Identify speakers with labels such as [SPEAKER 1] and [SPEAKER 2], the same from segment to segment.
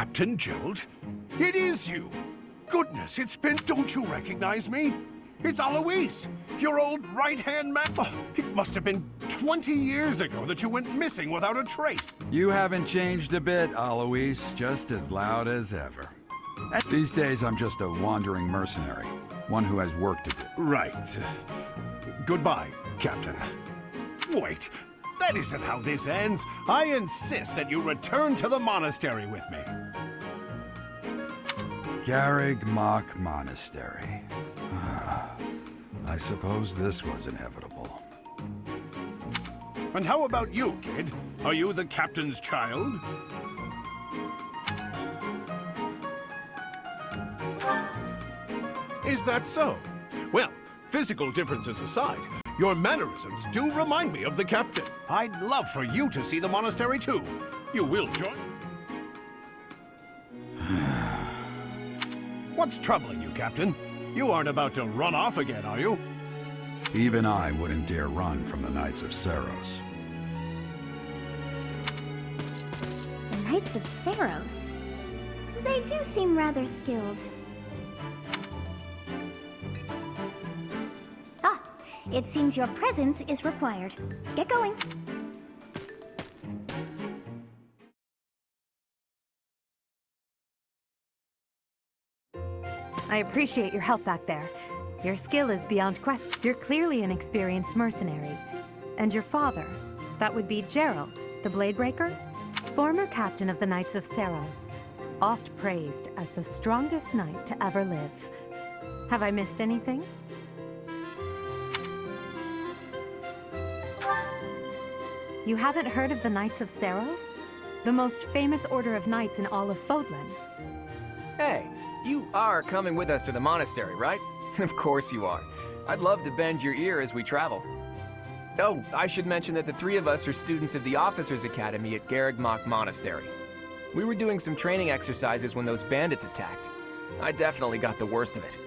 [SPEAKER 1] Captain Gerald? It is you! Goodness, it's been... Don't you recognize me? It's Alois, your old right-hand man. Oh, it must have been 20 years ago that you went missing without a trace.
[SPEAKER 2] You haven't changed a bit, Alois. Just as loud as ever. These days, I'm just a wandering mercenary. One who has work to do.
[SPEAKER 1] Right. Goodbye, Captain. Wait, that isn't how this ends. I insist that you return to the monastery with me.
[SPEAKER 2] Garrag Mach Monastery. I suppose this was inevitable.
[SPEAKER 1] And how about you, kid? Are you the captain's child? Is that so? Well, physical differences aside, your mannerisms do remind me of the captain. I'd love for you to see the monastery too. You will join? What's troubling you, Captain? You aren't about to run off again, are you?
[SPEAKER 2] Even I wouldn't dare run from the Knights of Saros.
[SPEAKER 3] The Knights of Saros? They do seem rather skilled. Ah, it seems your presence is required. Get going.
[SPEAKER 4] I appreciate your help back there. Your skill is beyond question. You're clearly an experienced mercenary. And your father, that would be Gerald, the Bladebreaker? Former captain of the Knights of Saros, oft praised as the strongest knight to ever live. Have I missed anything? You haven't heard of the Knights of Saros? The most famous order of knights in all of Fodlan.
[SPEAKER 5] Hey, you are coming with us to the monastery, right? Of course you are. I'd love to bend your ear as we travel. Oh, I should mention that the three of us are students of the Officers' Academy at Garrag Mach Monastery. We were doing some training exercises when those bandits attacked. I definitely got the worst of it.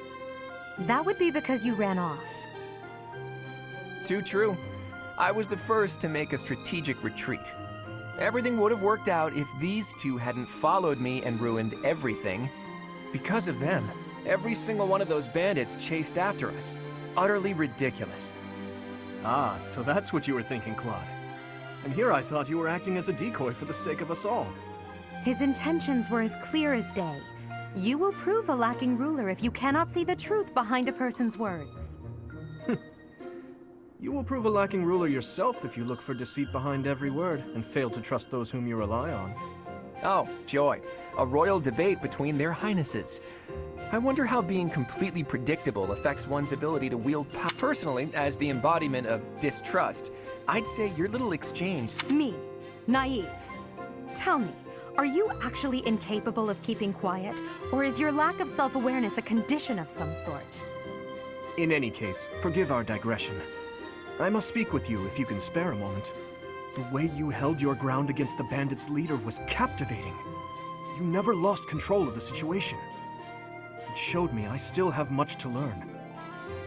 [SPEAKER 4] That would be because you ran off.
[SPEAKER 5] Too true. I was the first to make a strategic retreat. Everything would have worked out if these two hadn't followed me and ruined everything. Because of them, every single one of those bandits chased after us. Utterly ridiculous.
[SPEAKER 6] Ah, so that's what you were thinking, Claude. And here I thought you were acting as a decoy for the sake of us all.
[SPEAKER 4] His intentions were as clear as day. You will prove a lacking ruler if you cannot see the truth behind a person's words.
[SPEAKER 6] You will prove a lacking ruler yourself if you look for deceit behind every word and fail to trust those whom you rely on.
[SPEAKER 5] Oh, joy. A royal debate between their highnesses. I wonder how being completely predictable affects one's ability to wield power. Personally, as the embodiment of distrust, I'd say your little exchange...
[SPEAKER 4] Me, naive. Tell me, are you actually incapable of keeping quiet, or is your lack of self-awareness a condition of some sort?
[SPEAKER 6] In any case, forgive our digression. I must speak with you if you can spare a moment. The way you held your ground against the bandits' leader was captivating. You never lost control of the situation. It showed me I still have much to learn.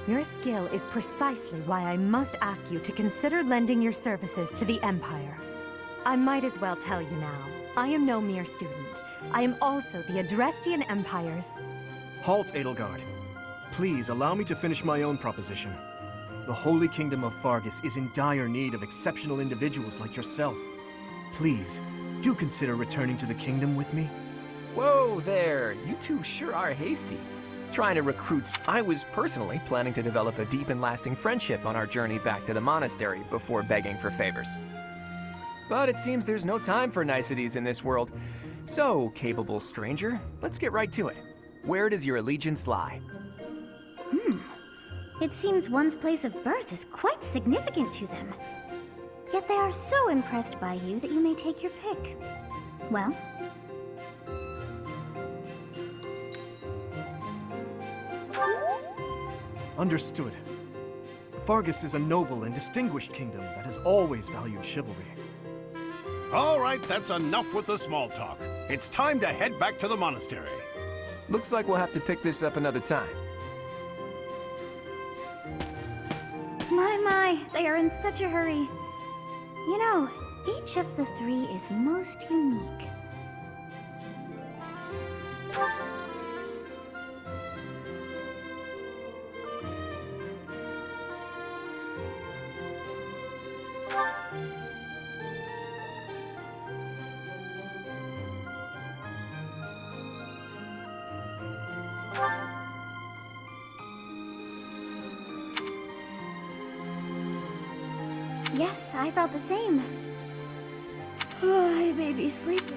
[SPEAKER 4] Your skill is precisely why I must ask you to consider lending your services to the Empire. I might as well tell you now, I am no mere student. I am also the Adrestian Empire's...
[SPEAKER 6] Halt, Edelgard. Please allow me to finish my own proposition. The Holy Kingdom of Fargus is in dire need of exceptional individuals like yourself. Please, do consider returning to the kingdom with me.
[SPEAKER 5] Whoa there, you two sure are hasty. Trying to recruit... I was personally planning to develop a deep and lasting friendship on our journey back to the monastery before begging for favors. But it seems there's no time for niceties in this world. So, capable stranger, let's get right to it. Where does your allegiance lie?
[SPEAKER 3] It seems one's place of birth is quite significant to them. Yet they are so impressed by you that you may take your pick. Well?
[SPEAKER 6] Understood. Fargus is a noble and distinguished kingdom that has always valued chivalry.
[SPEAKER 1] All right, that's enough with the small talk. It's time to head back to the monastery.
[SPEAKER 5] Looks like we'll have to pick this up another time.
[SPEAKER 3] My, they are in such a hurry. You know, each of the three is most unique. Yes, I thought the same. I may be sleeping.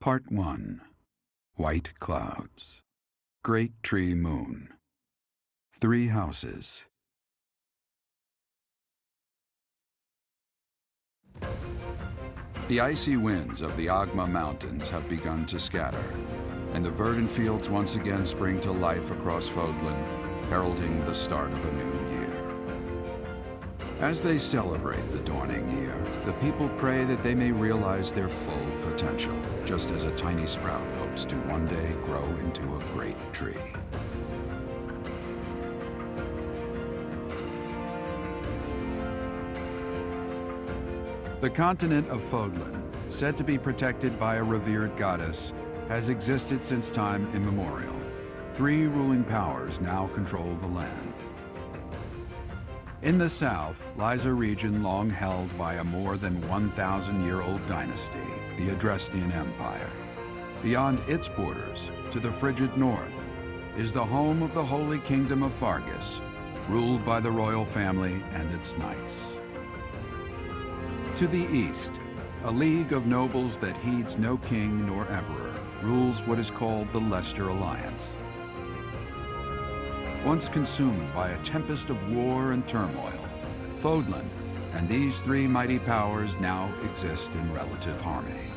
[SPEAKER 2] Part 1. White Clouds. Great Tree Moon. 3 houses. The icy winds of the Agma Mountains have begun to scatter, and the verdant fields once again spring to life across Fodlan, heralding the start of a new year. As they celebrate the dawning year, the people pray that they may realize their full potential, just as a tiny sprout hopes to one day grow into a great tree. The continent of Fodlan, said to be protected by a revered goddess, has existed since time immemorial. 3 ruling powers now control the land. In the south lies a region long held by a more than 1,000-year-old dynasty, the Adrestian Empire. Beyond its borders, to the frigid north, is the home of the Holy Kingdom of Fargus, ruled by the royal family and its knights. To the east, a league of nobles that heeds no king nor emperor rules what is called the Leicester Alliance. Once consumed by a tempest of war and turmoil, Fodlan and these 3 mighty powers now exist in relative harmony.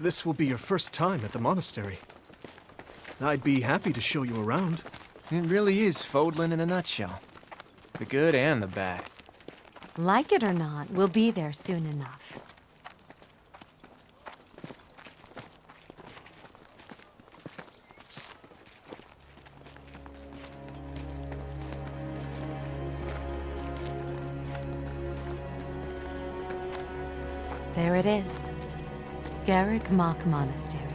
[SPEAKER 6] This will be your first time at the monastery. I'd be happy to show you around.
[SPEAKER 5] It really is Fodlan in a nutshell. The good and the bad.
[SPEAKER 4] Like it or not, we'll be there soon enough. There it is. Garrag Mach Monastery.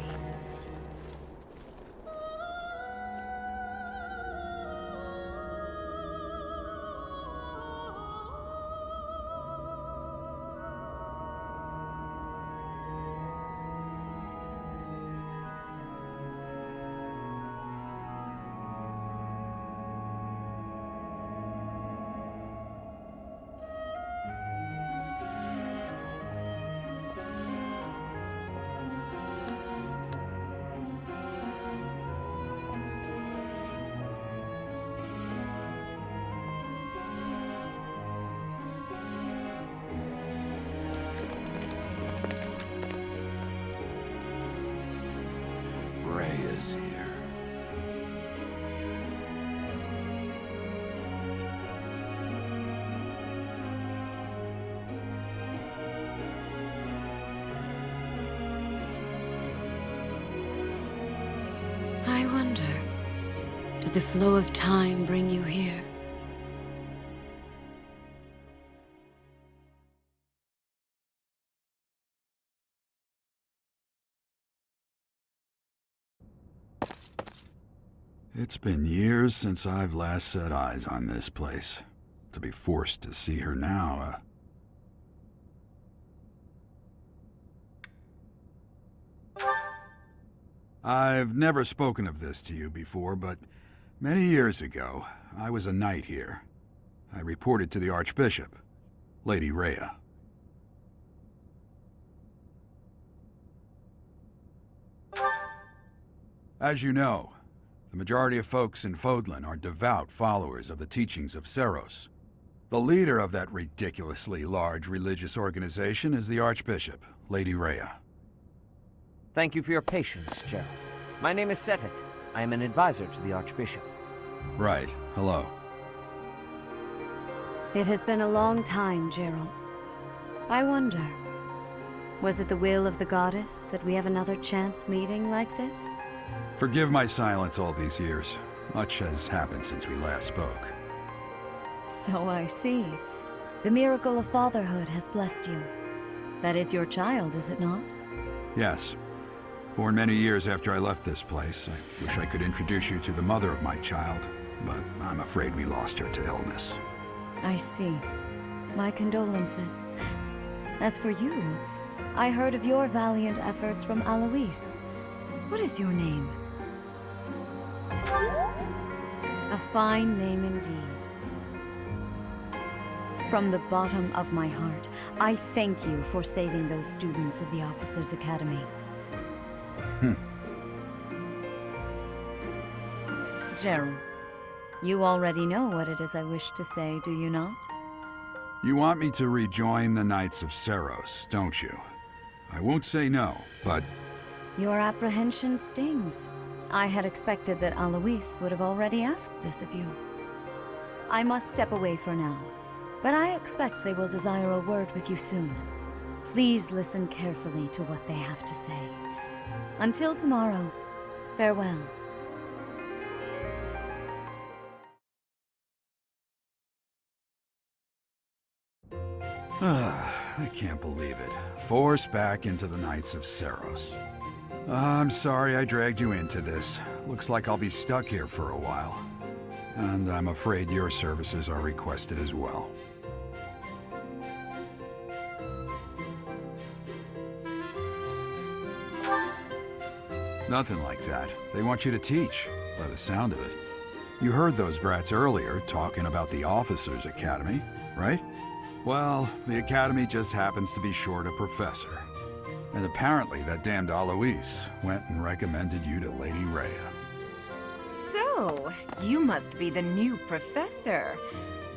[SPEAKER 2] Is here.
[SPEAKER 7] I wonder, did the flow of time bring you here?
[SPEAKER 2] It's been years since I've last set eyes on this place. To be forced to see her now, I've never spoken of this to you before, but many years ago, I was a knight here. I reported to the Archbishop, Lady Rhea. As you know, the majority of folks in Fodlan are devout followers of the teachings of Seros. The leader of that ridiculously large religious organization is the Archbishop, Lady Rhea.
[SPEAKER 8] Thank you for your patience, Gerald. My name is Seteth. I am an advisor to the Archbishop.
[SPEAKER 2] Right. Hello.
[SPEAKER 7] It has been a long time, Gerald. I wonder, was it the will of the goddess that we have another chance meeting like this?
[SPEAKER 2] Forgive my silence all these years. Much has happened since we last spoke.
[SPEAKER 7] So I see. The miracle of fatherhood has blessed you. That is your child, is it not?
[SPEAKER 2] Yes. Born many years after I left this place. I wish I could introduce you to the mother of my child, but I'm afraid we lost her to illness.
[SPEAKER 7] I see. My condolences. As for you, I heard of your valiant efforts from Alois. What is your name? A fine name indeed. From the bottom of my heart, I thank you for saving those students of the Officers' Academy. Gerald, you already know what it is I wish to say, do you not?
[SPEAKER 2] You want me to rejoin the Knights of Seros, don't you? I won't say no, but
[SPEAKER 7] Your apprehension stings. I had expected that Alois would have already asked this of you. I must step away for now, but I expect they will desire a word with you soon. Please listen carefully to what they have to say. Until tomorrow, farewell.
[SPEAKER 2] I can't believe it. Forced back into the Knights of Seros. I'm sorry I dragged you into this. Looks like I'll be stuck here for a while. And I'm afraid your services are requested as well. Nothing like that. They want you to teach, by the sound of it. You heard those brats earlier talking about the Officers' Academy, right? Well, the Academy just happens to be short a professor. And apparently that damned Alois went and recommended you to Lady Rhea.
[SPEAKER 9] So, you must be the new professor.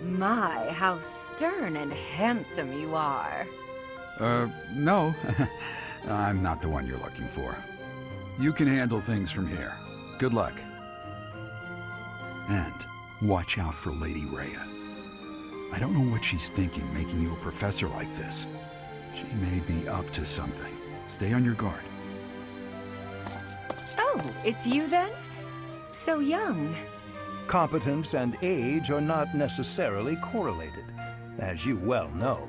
[SPEAKER 9] My, how stern and handsome you are.
[SPEAKER 2] No. I'm not the one you're looking for. You can handle things from here. Good luck. And watch out for Lady Rhea. I don't know what she's thinking making you a professor like this. She may be up to something. Stay on your guard.
[SPEAKER 9] Oh, it's you then? So young.
[SPEAKER 10] Competence and age are not necessarily correlated, as you well know.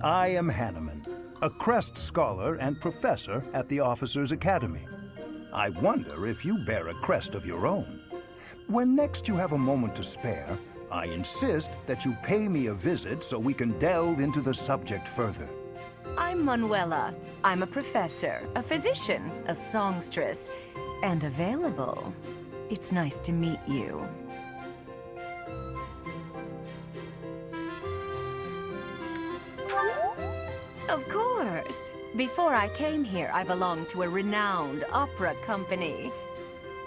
[SPEAKER 10] I am Hanneman, a Crest Scholar and Professor at the Officers' Academy. I wonder if you bear a crest of your own. When next you have a moment to spare, I insist that you pay me a visit so we can delve into the subject further.
[SPEAKER 9] I'm Manuela. I'm a professor, a physician, a songstress, and available. It's nice to meet you. Of course. Before I came here, I belonged to a renowned opera company.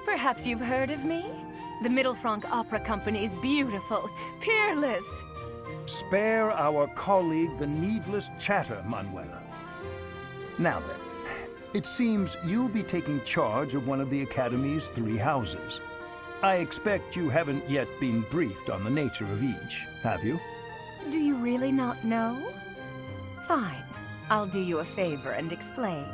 [SPEAKER 9] Perhaps you've heard of me? The Mittelfranc Opera Company is beautiful, peerless.
[SPEAKER 10] Spare our colleague the needless chatter, Manuela. Now then, it seems you'll be taking charge of one of the Academy's 3 houses. I expect you haven't yet been briefed on the nature of each, have you?
[SPEAKER 9] Do you really not know? Fine. I'll do you a favor and explain.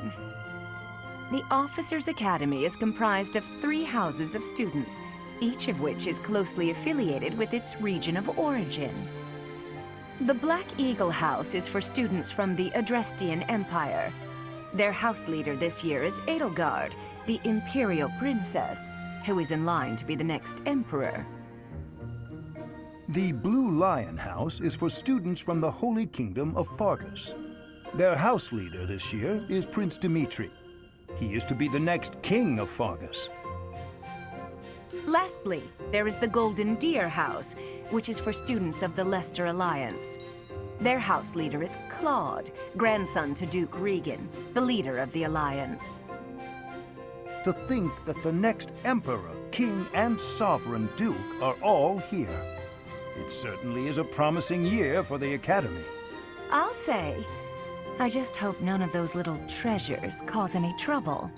[SPEAKER 9] The Officers' Academy is comprised of 3 houses of students, each of which is closely affiliated with its region of origin. The Black Eagle House is for students from the Adrestian Empire. Their house leader this year is Edelgard, the Imperial Princess, who is in line to be the next Emperor.
[SPEAKER 10] The Blue Lion House is for students from the Holy Kingdom of Fargus. Their house leader this year is Prince Dimitri. He is to be the next king of Fargus.
[SPEAKER 9] Lastly, there is the Golden Deer House, which is for students of the Leicester Alliance. Their house leader is Claude, grandson to Duke Regan, the leader of the Alliance.
[SPEAKER 10] To think that the next Emperor, King, and Sovereign Duke are all here. It certainly is a promising year for the Academy.
[SPEAKER 9] I'll say. I just hope none of those little treasures cause any trouble.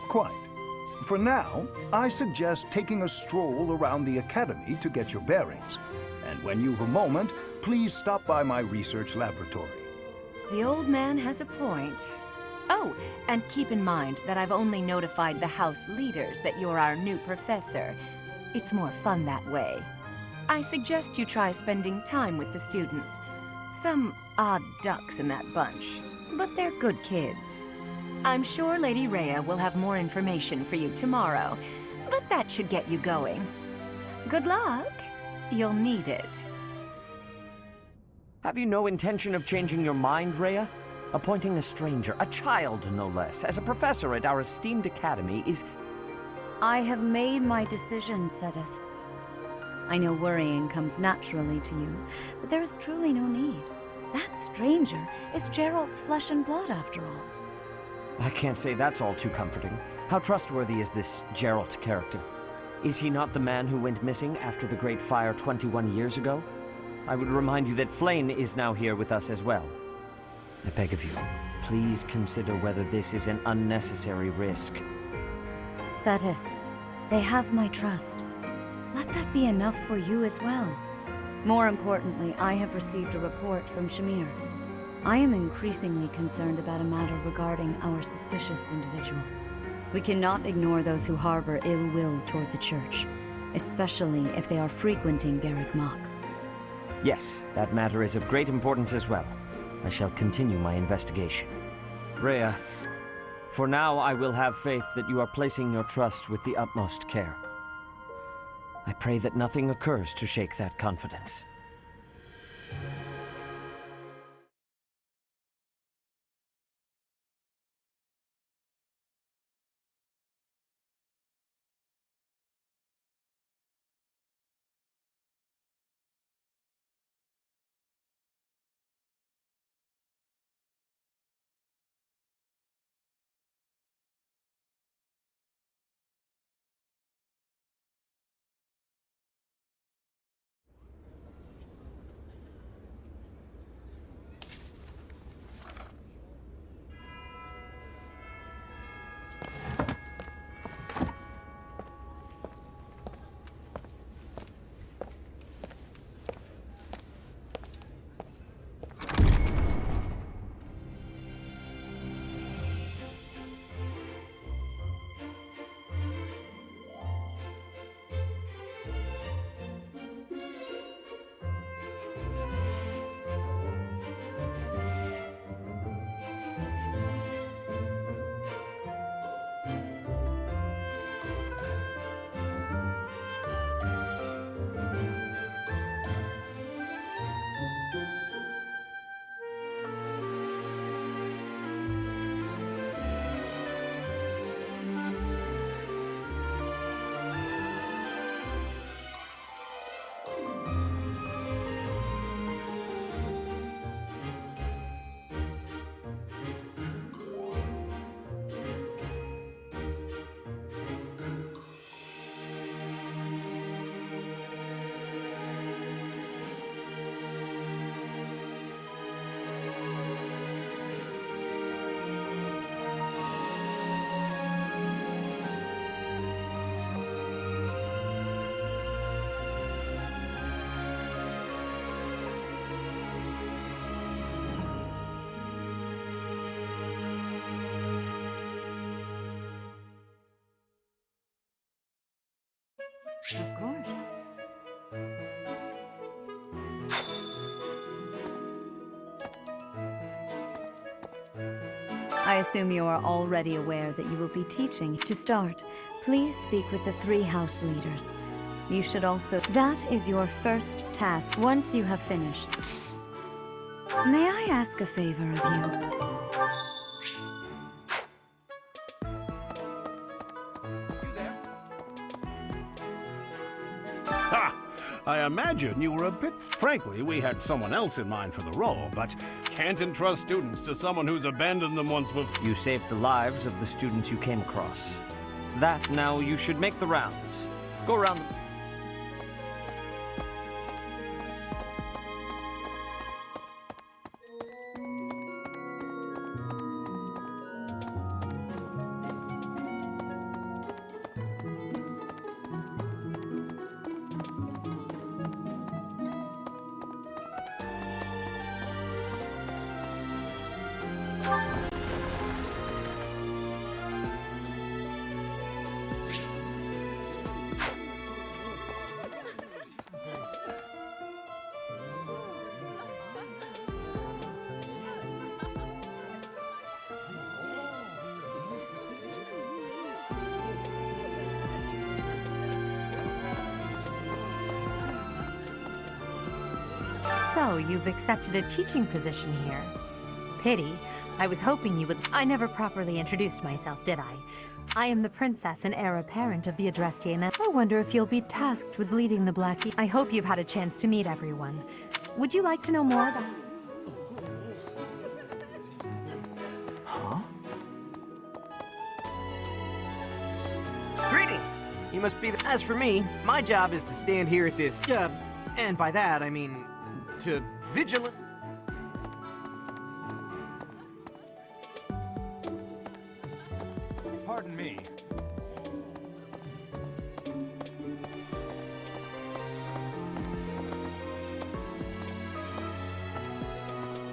[SPEAKER 10] Quite. For now, I suggest taking a stroll around the Academy to get your bearings. And when you've a moment, please stop by my research laboratory.
[SPEAKER 9] The old man has a point. Oh, and keep in mind that I've only notified the house leaders that you're our new professor. It's more fun that way. I suggest you try spending time with the students. Some odd ducks in that bunch, but they're good kids. I'm sure Lady Rhea will have more information for you tomorrow, but that should get you going. Good luck. You'll need it.
[SPEAKER 8] Have you no intention of changing your mind, Rhea? Appointing a stranger, a child no less, as a professor at our esteemed academy is...
[SPEAKER 7] I have made my decision, Sedith. I know worrying comes naturally to you, but there is truly no need. That stranger is Gerald's flesh and blood, after all.
[SPEAKER 8] I can't say that's all too comforting. How trustworthy is this Gerald character? Is he not the man who went missing after the Great Fire 21 years ago? I would remind you that Flame is now here with us as well. I beg of you, please consider whether this is an unnecessary risk.
[SPEAKER 7] Sedith, they have my trust. Let that be enough for you as well. More importantly, I have received a report from Shamir. I am increasingly concerned about a matter regarding our suspicious individual. We cannot ignore those who harbor ill will toward the Church, especially if they are frequenting Garrag Mach.
[SPEAKER 8] Yes, that matter is of great importance as well. I shall continue my investigation. Rhea, for now I will have faith that you are placing your trust with the utmost care. I pray that nothing occurs to shake that confidence.
[SPEAKER 7] Of course. I assume you are already aware that you will be teaching. To start, please speak with the 3 house leaders. You should also... That is your first task once you have finished. May I ask a favor of you?
[SPEAKER 1] Ha! I imagine you were a bit... Frankly, we had someone else in mind for the role, but can't entrust students to someone who's abandoned them once before.
[SPEAKER 8] You saved the lives of the students you came across. That now you should make the rounds. Go around the...
[SPEAKER 4] So, you've accepted a teaching position here. Pity. I was hoping you would... I never properly introduced myself, did I? I am the princess and heir apparent of the Adrestian. I wonder if you'll be tasked with leading the Black... I hope you've had a chance to meet everyone. Would you like to know more about...
[SPEAKER 6] Huh?
[SPEAKER 11] Greetings! You must be the... As for me, my job is to stand here at this, and by that I mean... to vigilant...
[SPEAKER 10] Pardon me.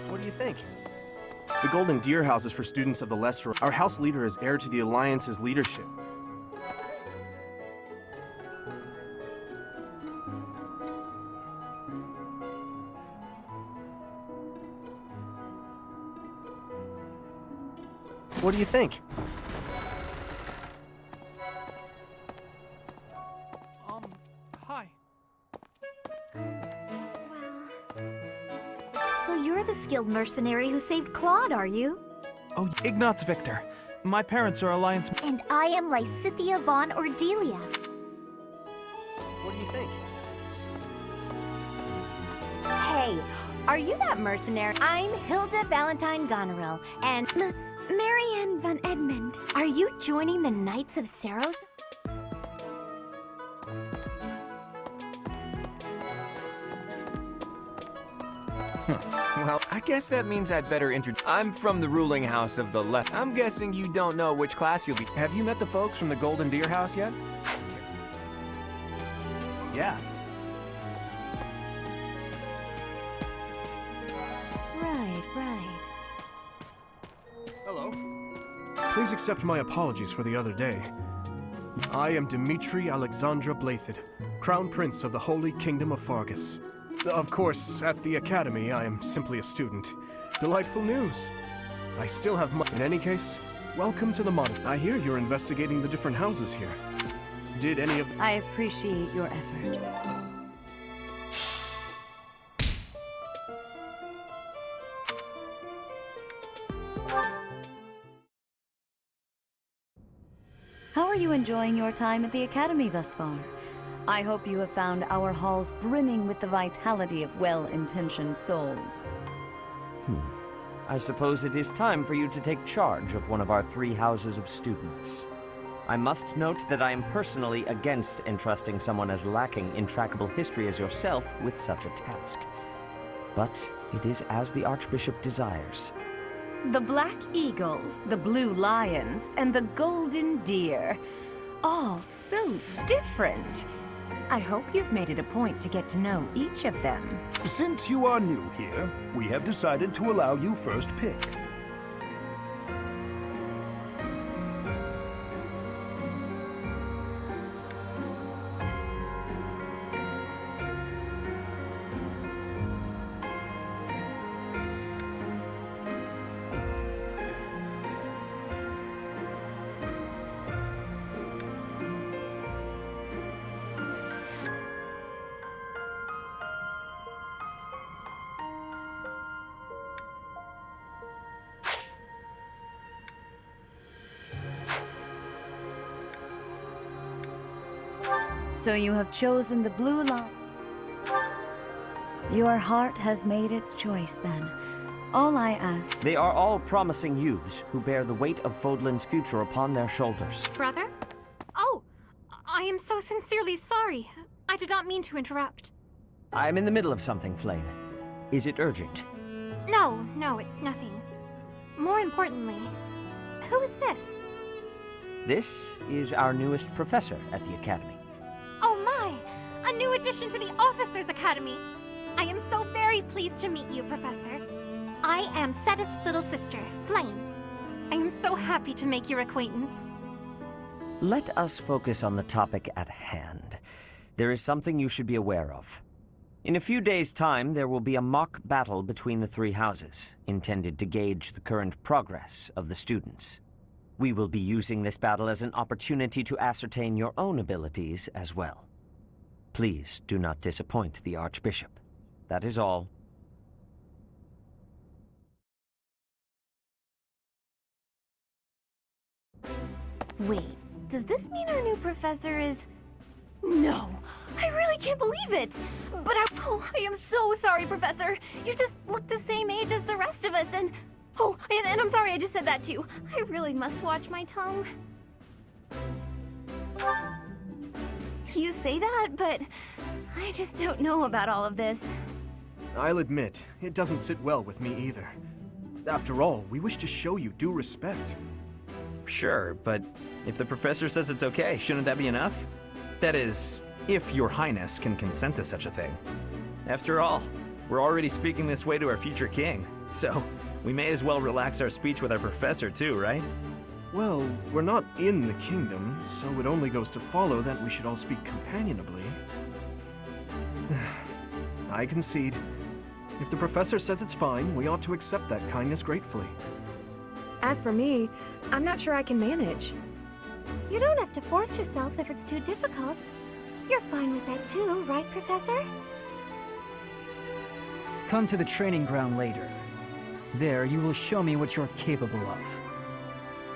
[SPEAKER 11] What do you think?
[SPEAKER 6] The Golden Deer House is for students of the Lesser. Our house leader is heir to the Alliance's leadership. What do you think?
[SPEAKER 11] Hi.
[SPEAKER 3] So you're the skilled mercenary who saved Claude, are you?
[SPEAKER 12] Oh, Ignatz Victor. My parents are Alliance...
[SPEAKER 3] And I am Lysithia von Ordelia.
[SPEAKER 11] What do you think?
[SPEAKER 3] Hey, are you that mercenary? I'm Hilda Valentine Goneril, and Marianne von Edmund. Are you joining the Knights of Saros?
[SPEAKER 5] Well, I guess that means I'd better I'm from the ruling house of the left. I'm guessing you don't know which class you'll be. Have you met the folks from the Golden Deer House yet?
[SPEAKER 11] Yeah.
[SPEAKER 3] Right.
[SPEAKER 6] Hello. Please accept my apologies for the other day. I am Dimitri Alexandra Blathid, Crown Prince of the Holy Kingdom of Fargus. Of course, at the Academy, I am simply a student. Delightful news. I still have my... In any case, welcome to the Monastery. I hear you're investigating the different houses here. Did any of...
[SPEAKER 7] I appreciate your effort. How are you enjoying your time at the Academy thus far? I hope you have found our halls brimming with the vitality of well-intentioned souls.
[SPEAKER 8] I suppose it is time for you to take charge of one of our 3 houses of students. I must note that I am personally against entrusting someone as lacking in trackable history as yourself with such a task. But it is as the Archbishop desires.
[SPEAKER 9] The Black Eagles, the Blue Lions, and the Golden Deer. All so different. I hope you've made it a point to get to know each of them.
[SPEAKER 10] Since you are new here, we have decided to allow you first pick.
[SPEAKER 7] So you have chosen the Blue Lion. Your heart has made its choice, then. All I ask...
[SPEAKER 8] They are all promising youths who bear the weight of Fodlan's future upon their shoulders.
[SPEAKER 13] Brother? Oh, I am so sincerely sorry. I did not mean to interrupt.
[SPEAKER 8] I'm in the middle of something, Flane. Is it urgent?
[SPEAKER 13] No, it's nothing. More importantly, who is this?
[SPEAKER 8] This is our newest professor at the Academy.
[SPEAKER 13] Oh my! A new addition to the Officers' Academy! I am so very pleased to meet you, Professor. I am Sedith's little sister, Flame. I am so happy to make your acquaintance.
[SPEAKER 8] Let us focus on the topic at hand. There is something you should be aware of. In a few days' time, there will be a mock battle between the 3 houses, intended to gauge the current progress of the students. We will be using this battle as an opportunity to ascertain your own abilities as well. Please do not disappoint the Archbishop. That is all.
[SPEAKER 3] Wait, does this mean our new professor is... No, I really can't believe it. But I am so sorry, Professor. You just look the same age as the rest of us, and I'm sorry I just said that too. I really must watch my tongue. You say that, but I just don't know about all of this.
[SPEAKER 6] I'll admit, it doesn't sit well with me either. After all, we wish to show you due respect.
[SPEAKER 14] Sure, but if the professor says it's okay, shouldn't that be enough? That is, if your highness can consent to such a thing. After all, we're already speaking this way to our future king, so we may as well relax our speech with our professor too, right?
[SPEAKER 6] Well, we're not in the kingdom, so it only goes to follow that we should all speak companionably. I concede. If the professor says it's fine, we ought to accept that kindness gratefully.
[SPEAKER 4] As for me, I'm not sure I can manage.
[SPEAKER 3] You don't have to force yourself if it's too difficult. You're fine with that too, right, Professor?
[SPEAKER 15] Come to the training ground later. There, you will show me what you're capable of.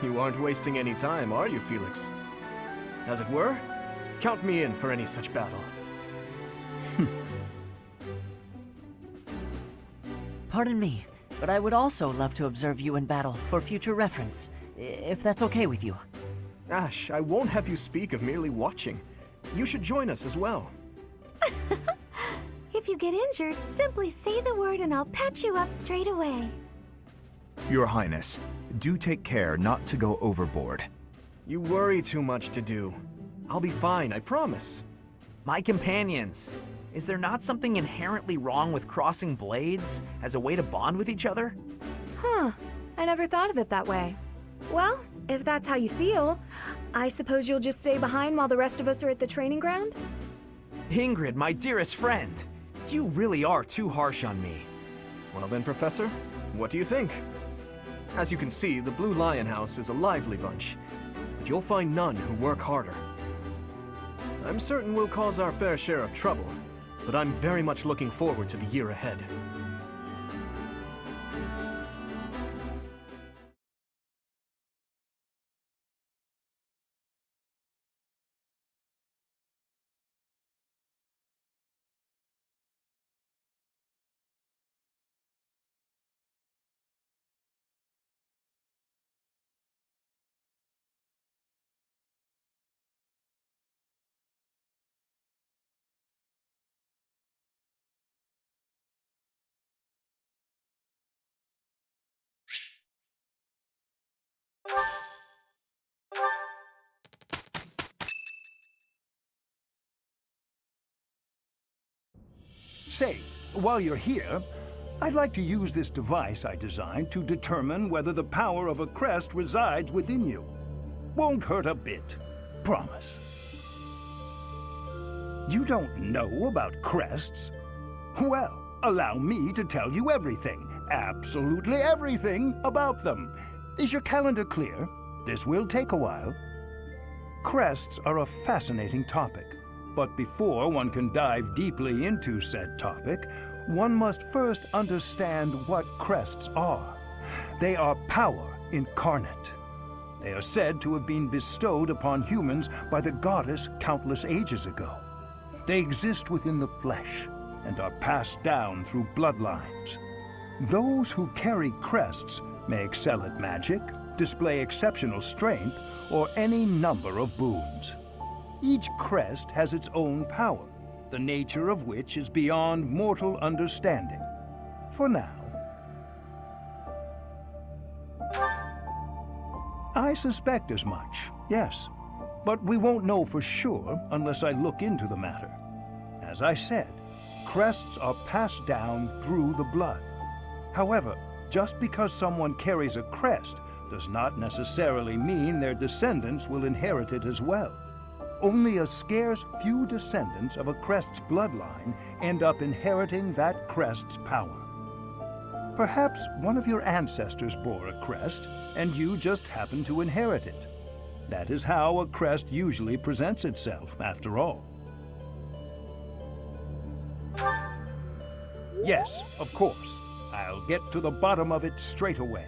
[SPEAKER 6] You aren't wasting any time, are you, Felix? As it were, count me in for any such battle.
[SPEAKER 8] Pardon me, but I would also love to observe you in battle for future reference, if that's okay with you.
[SPEAKER 6] Ash, I won't have you speak of merely watching. You should join us as well.
[SPEAKER 3] If you get injured, simply say the word and I'll patch you up straight away.
[SPEAKER 16] Your Highness, do take care not to go overboard.
[SPEAKER 6] You worry too much to do. I'll be fine, I promise.
[SPEAKER 14] My companions, is there not something inherently wrong with crossing blades as a way to bond with each other?
[SPEAKER 4] Huh, I never thought of it that way. Well, if that's how you feel, I suppose you'll just stay behind while the rest of us are at the training ground?
[SPEAKER 14] Ingrid, my dearest friend, you really are too harsh on me.
[SPEAKER 6] Well then, Professor, what do you think? As you can see, the Blue Lion House is a lively bunch, but you'll find none who work harder. I'm certain we'll cause our fair share of trouble, but I'm very much looking forward to the year ahead.
[SPEAKER 10] Say, while you're here, I'd like to use this device I designed to determine whether the power of a crest resides within you. Won't hurt a bit. Promise. You don't know about crests? Well, allow me to tell you everything, absolutely everything about them. Is your calendar clear? This will take a while. Crests are a fascinating topic. But before one can dive deeply into said topic, one must first understand what crests are. They are power incarnate. They are said to have been bestowed upon humans by the goddess countless ages ago. They exist within the flesh and are passed down through bloodlines. Those who carry crests may excel at magic, display exceptional strength, or any number of boons. Each crest has its own power, the nature of which is beyond mortal understanding. For now. I suspect as much, yes. But we won't know for sure unless I look into the matter. As I said, crests are passed down through the blood. However, just because someone carries a crest does not necessarily mean their descendants will inherit it as well. Only a scarce few descendants of a crest's bloodline end up inheriting that crest's power. Perhaps one of your ancestors bore a crest, and you just happen to inherit it. That is how a crest usually presents itself, after all. Yes, of course. I'll get to the bottom of it straight away.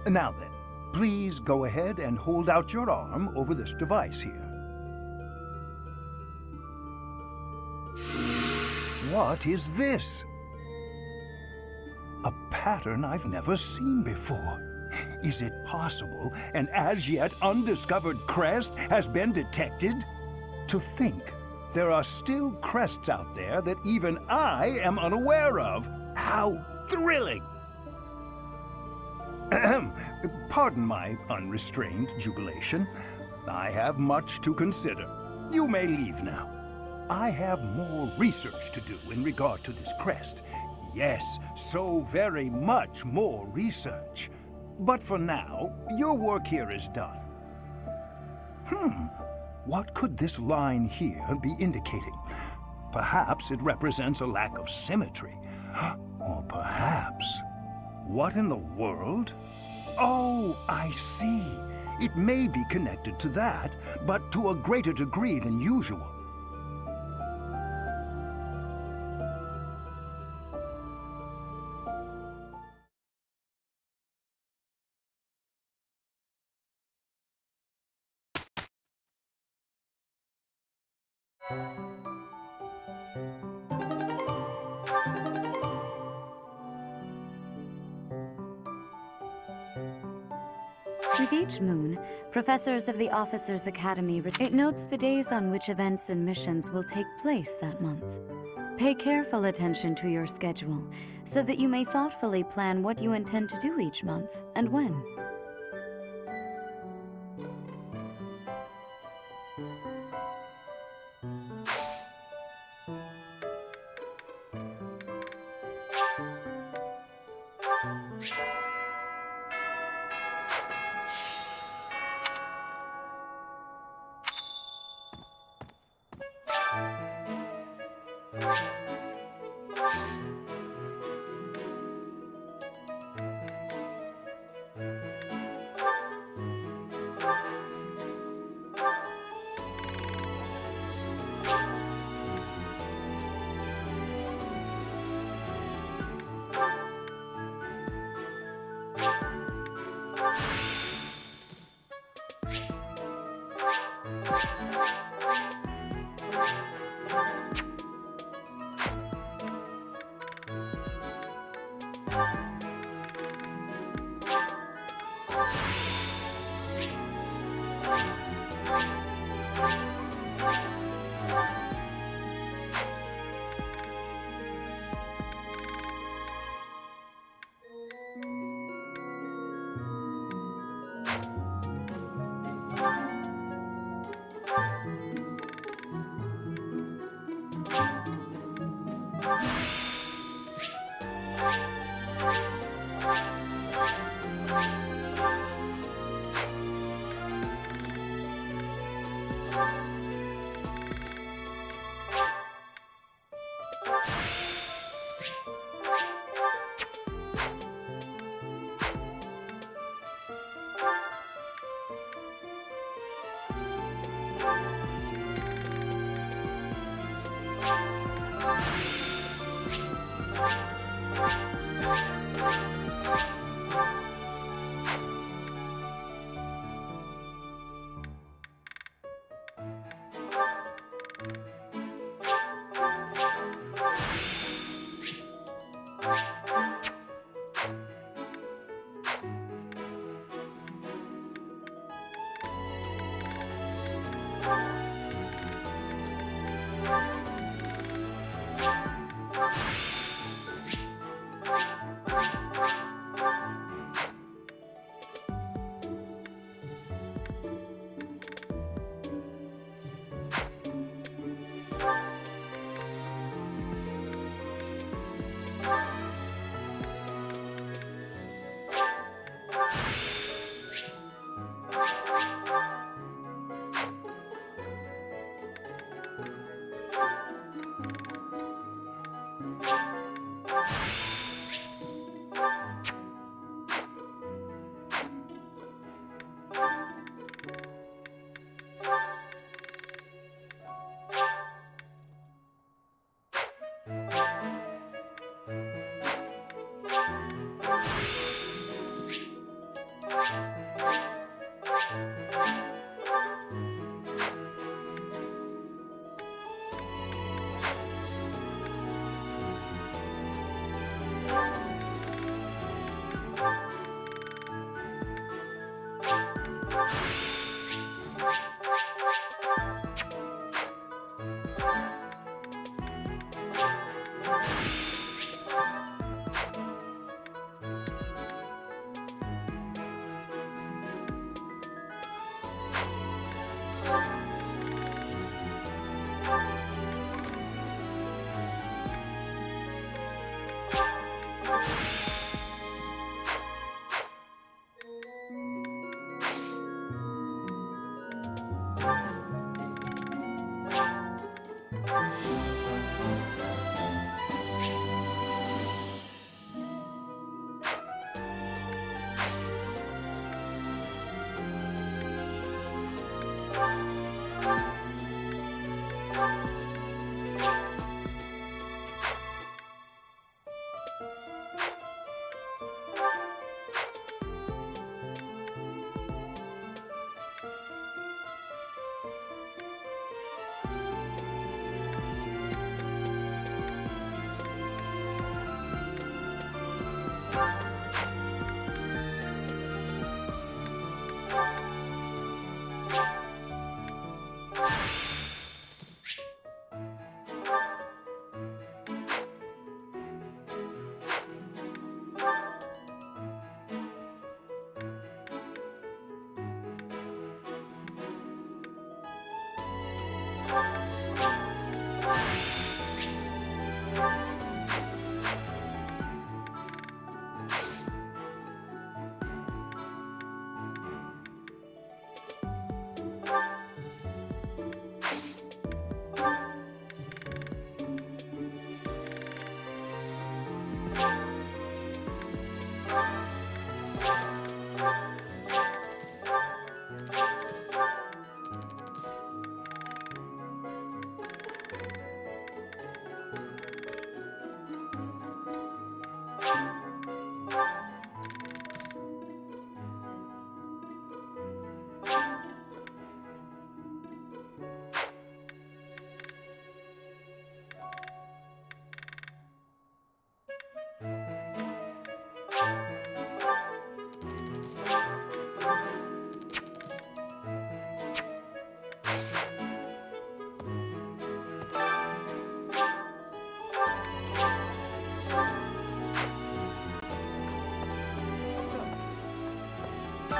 [SPEAKER 10] Now then, Please go ahead and hold out your arm over this device here. What is this? A pattern I've never seen before. Is it possible an as yet undiscovered crest has been detected? To think there are still crests out there that even I am unaware of. How thrilling! Ahem. Pardon my unrestrained jubilation. I have much to consider. You may leave now. I have more research to do in regard to this crest. Yes, so very much more research. But for now, your work here is done. What could this line here be indicating? Perhaps it represents a lack of symmetry. Or perhaps... What in the world? Oh, I see. It may be connected to that, but to a greater degree than usual.
[SPEAKER 7] With each moon, professors of the Officers' Academy, it notes the days on which events and missions will take place that month. Pay careful attention to your schedule, so that you may thoughtfully plan what you intend to do each month, and when.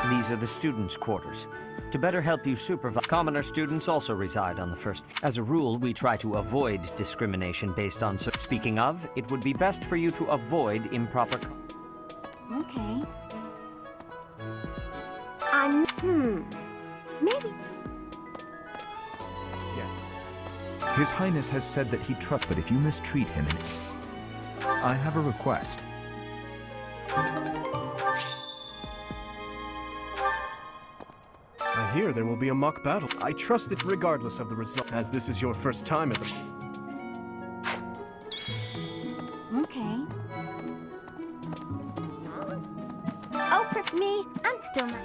[SPEAKER 8] These are the students' quarters. To better help you supervise, commoner students also reside on the first floor. As a rule, we try to avoid discrimination based on... Speaking of, it would be best for you to avoid improper...
[SPEAKER 3] Okay.
[SPEAKER 17] Maybe.
[SPEAKER 16] Yes. His Highness has said that he trusts, but if you mistreat him I have a request.
[SPEAKER 6] I hear there will be a mock battle. I trust it regardless of the result, as this is your first time at the...
[SPEAKER 3] Okay.
[SPEAKER 17] Oh, for me, I'm still not.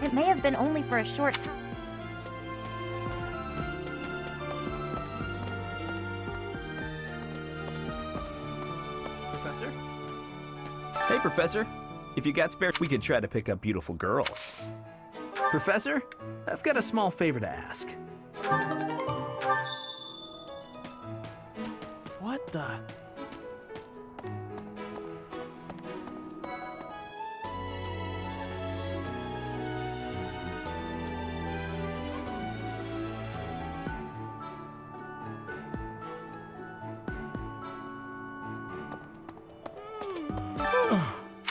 [SPEAKER 3] It may have been only for a short time.
[SPEAKER 14] Professor? Hey, Professor. If you got spare, we could try to pick up beautiful girls. Professor, I've got a small favor to ask.
[SPEAKER 11] What the?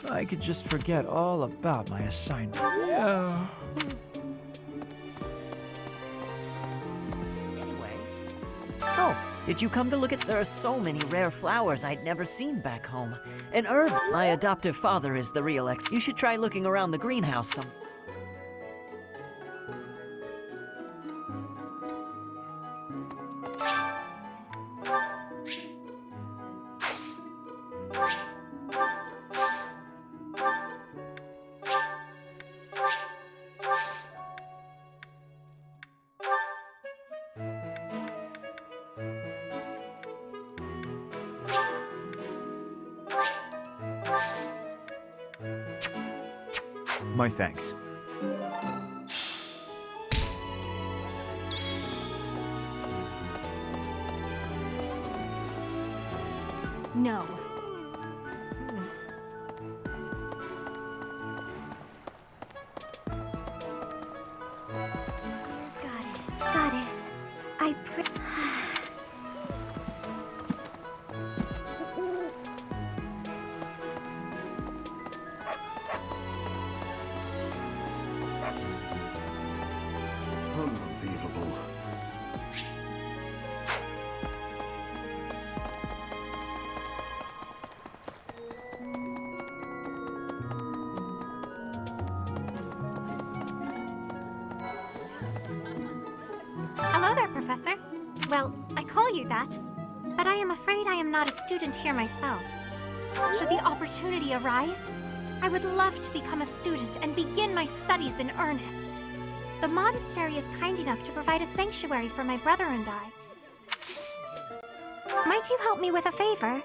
[SPEAKER 12] I could just forget all about my assignment. Yeah.
[SPEAKER 18] Anyway. Oh, did you come to look at... There are so many rare flowers I'd never seen back home. An herb. My adoptive father is the real ex... You should try looking around the greenhouse some...
[SPEAKER 16] My thanks.
[SPEAKER 3] No. Goddess, I pray.
[SPEAKER 1] Unbelievable.
[SPEAKER 13] Hello there, Professor. Well, I call you that, but I am afraid I am not a student here myself. Should the opportunity arise, I would love to become a student and begin my studies in earnest. The monastery is kind enough to provide a sanctuary for my brother and I. Might you help me with a favor?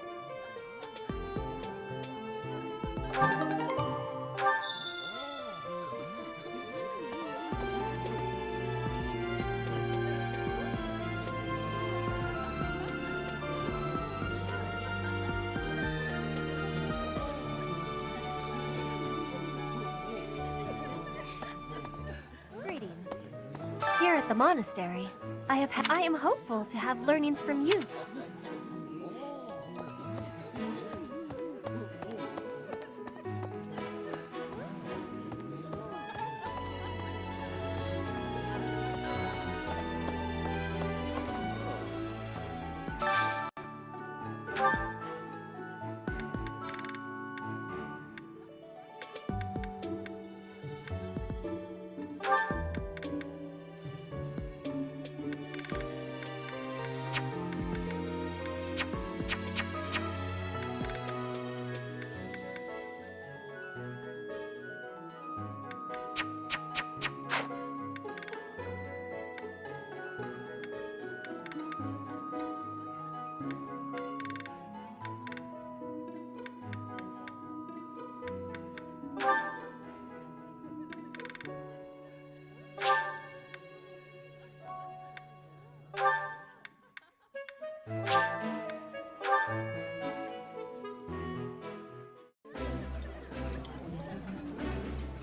[SPEAKER 17] Greetings. Here at the monastery, I am hopeful to have learnings from you.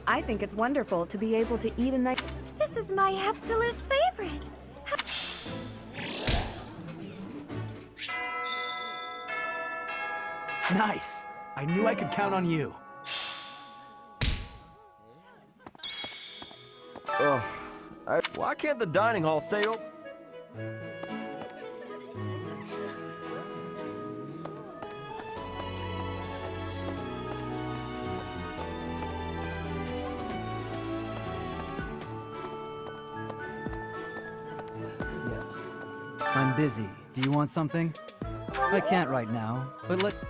[SPEAKER 4] I think it's wonderful to be able to eat a nice.
[SPEAKER 17] This is my absolute favorite.
[SPEAKER 11] Nice! I knew I could count on you.
[SPEAKER 5] Ugh. Why can't the dining hall stay open?
[SPEAKER 15] Yes. I'm busy. Do you want something? I can't right now, but let's...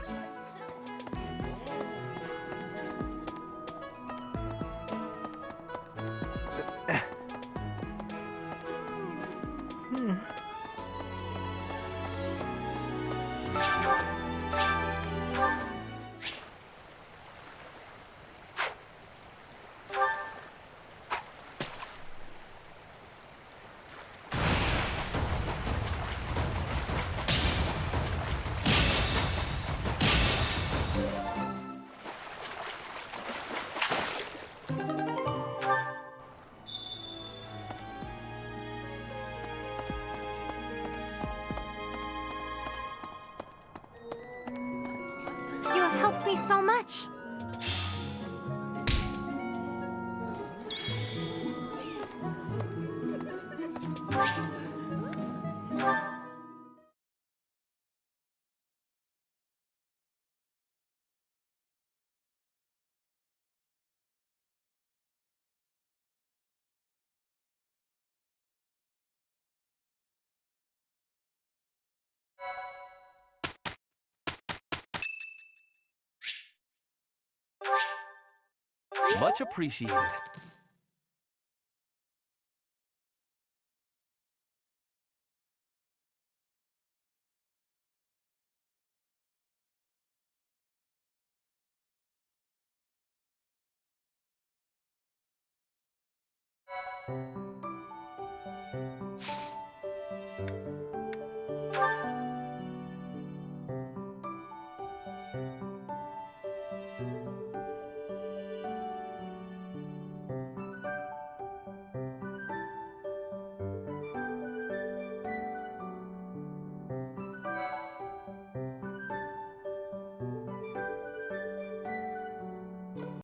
[SPEAKER 13] You have helped me so much.
[SPEAKER 14] Much appreciated.
[SPEAKER 3] you.